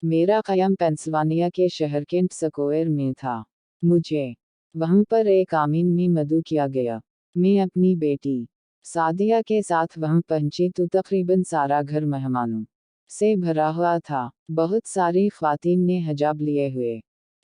मेरा क़याम पेंसिल्वानिया के शहर केंट स्क्वायर में था। मुझे वहाँ पर एक आमीन में मदऊ किया गया। मैं अपनी बेटी सादिया के साथ वहाँ पहुंची तो तकरीबन सारा घर मेहमानों से भरा हुआ था। बहुत सारी ख्वातीन ने हिजाब लिए हुए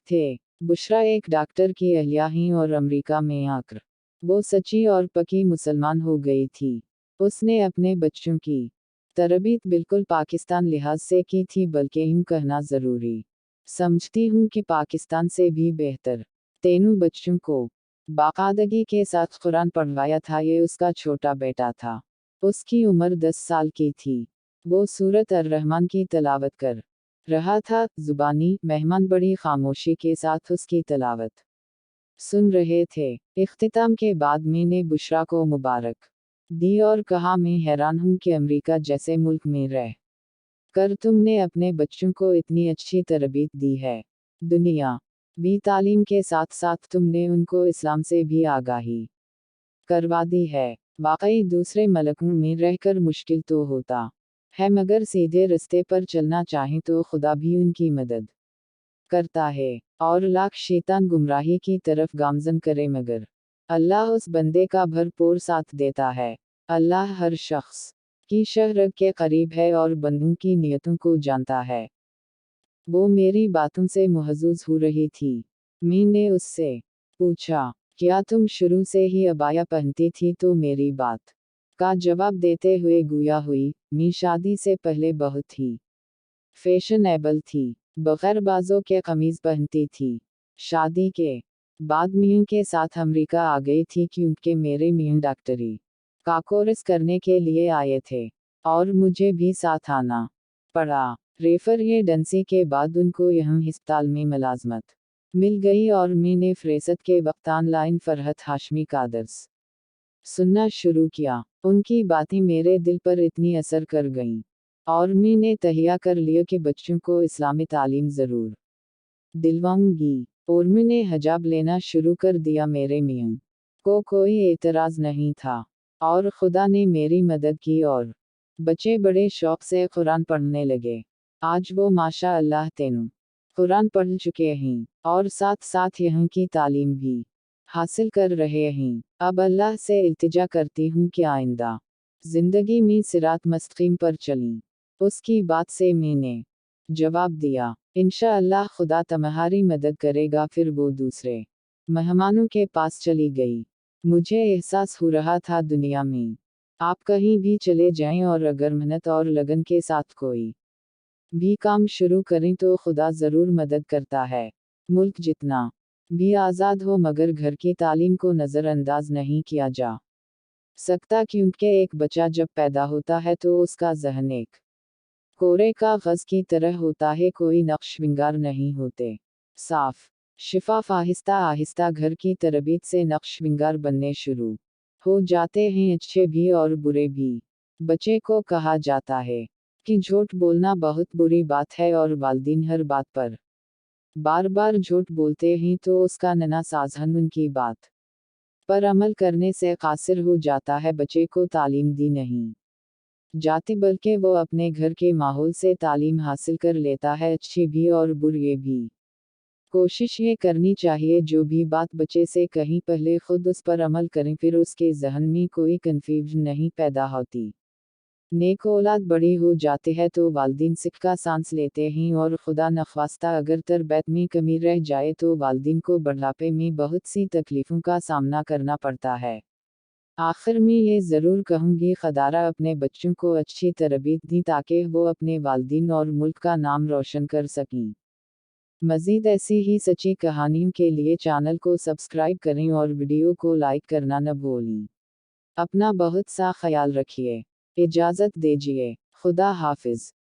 थे। बुशरा एक डॉक्टर की अहलिया ही और अमेरिका में आकर वो सच्ची और पक्की मुसलमान हो गई थी। उसने अपने बच्चों की तरबियत बिल्कुल पाकिस्तान लिहाज से की थी, बल्कि यूं कहना ज़रूरी समझती हूँ कि पाकिस्तान से भी बेहतर। तीनों बच्चों को बाकायदगी के साथ कुरान पढ़वाया था। ये उसका छोटा बेटा था। उसकी उम्र 10 साल की थी। वो सूरत अर-रहमान की तिलावत कर रहा था। जुबानी मेहमान बड़ी खामोशी के साथ उसकी तिलावत सुन रहे थे। इख्तिताम के बाद मैंने बुशरा को मुबारक दी और कहा, मैं हैरान हूँ कि अमेरिका जैसे मुल्क में रह कर तुमने अपने बच्चों को इतनी अच्छी तरबियत दी है। दुनिया भी तालीम के साथ साथ तुमने उनको इस्लाम से भी आगाही करवा दी है। वाकई दूसरे मलकों में रहकर मुश्किल तो होता है, मगर सीधे रास्ते पर चलना चाहें तो खुदा भी उनकी मदद करता है और लाख शैतान गुमराही की तरफ गामजन करे, मगर अल्लाह उस बंदे का भरपूर साथ देता है। अल्लाह हर शख्स की शहर के करीब है और बंदों की नियतों को जानता है। वो मेरी बातों से महजूज हो रही थी। मैंने उससे पूछा, क्या तुम शुरू से ही अबाया पहनती थी? तो मेरी बात का जवाब देते हुए गुया हुई, मैं शादी से पहले बहुत ही फैशनेबल थी। बगैर बाजों के कमीज पहनती थी। शादी के बाद मियां के साथ अमेरिका आ गई थी, क्योंकि मेरे मियां डॉक्टरी का कोर्स करने के लिए आए थे और मुझे भी साथ आना पड़ा। रेफर एजेंसी के बाद उनको यहाँ अस्पताल में मुलाजमत मिल गई और मैंने फ़हरिस्त के वक्त ऑनलाइन फरहत हाशमी का दर्स सुनना शुरू किया। उनकी बातें मेरे दिल पर इतनी असर कर गईं और मैंने तहिया कर लिया कि बच्चों को इस्लामी तालीम ज़रूर दिलवाऊंगी। और मैंने हिजाब लेना शुरू कर दिया। मेरे मियां को कोई एतराज़ नहीं था और खुदा ने मेरी मदद की और बच्चे बड़े शौक से कुरान पढ़ने लगे। आज वो माशा अल्लाह तीनों कुरान पढ़ चुके हैं और साथ साथ यहाँ की तालीम भी हासिल कर रहे हैं। अब अल्लाह से इल्तिजा करती हूँ कि आइंदा जिंदगी में सिरात मुस्तकीम पर चलीं। उसकी बात से मैंने जवाब दिया, इंशाअल्लाह खुदा तुम्हारी मदद करेगा। फिर वो दूसरे मेहमानों के पास चली गई। मुझे एहसास हो रहा था दुनिया में आप कहीं भी चले जाएं और अगर मेहनत और लगन के साथ कोई भी काम शुरू करें तो खुदा ज़रूर मदद करता है। मुल्क जितना भी आज़ाद हो, मगर घर की तालीम को नज़रअंदाज नहीं किया जा सकता, क्योंकि एक बच्चा जब पैदा होता है तो उसका ज़हन एक कोरे कागज़ की तरह होता है, कोई नक्श विंगार नहीं होते। साफ शिफाफ आहिस्ता आहिस्ता घर की तरबियत से नक्श विंगार बनने शुरू हो जाते हैं, अच्छे भी और बुरे भी। बच्चे को कहा जाता है कि झूठ बोलना बहुत बुरी बात है और वालिदैन हर बात पर बार बार झूठ बोलते हैं तो उसका नन्हा साज़हन उनकी बात पर अमल करने से कासिर हो जाता है। बच्चे को तालीम दी नहीं जाती, बल्कि वो अपने घर के माहौल से तालीम हासिल कर लेता है, अच्छी भी और बुरी भी। कोशिश ये करनी चाहिए जो भी बात बच्चे से कहीं पहले खुद उस पर अमल करें, फिर उसके जहन में कोई कन्फ्यूजन नहीं पैदा होती। नेक औलाद बड़ी हो जाती है तो वालिदैन सिक्का सांस लेते हैं और खुदा नख्वास्ता अगर तरबियत में कमी रह जाए तो वालिदैन को बुढ़ापे में बहुत सी तकलीफ़ों का सामना करना पड़ता है। आखिर में ये ज़रूर कहूँगी, खुदा अपने बच्चों को अच्छी तरबियत दी ताकि वो अपने वालिदैन और मुल्क का नाम रोशन कर सकें। मज़ीद ऐसी ही सच्ची कहानियों के लिए चैनल को सब्सक्राइब करें और वीडियो को लाइक करना न भूलें। अपना बहुत सा ख्याल रखिए। इजाज़त दीजिए। खुदा हाफिज़।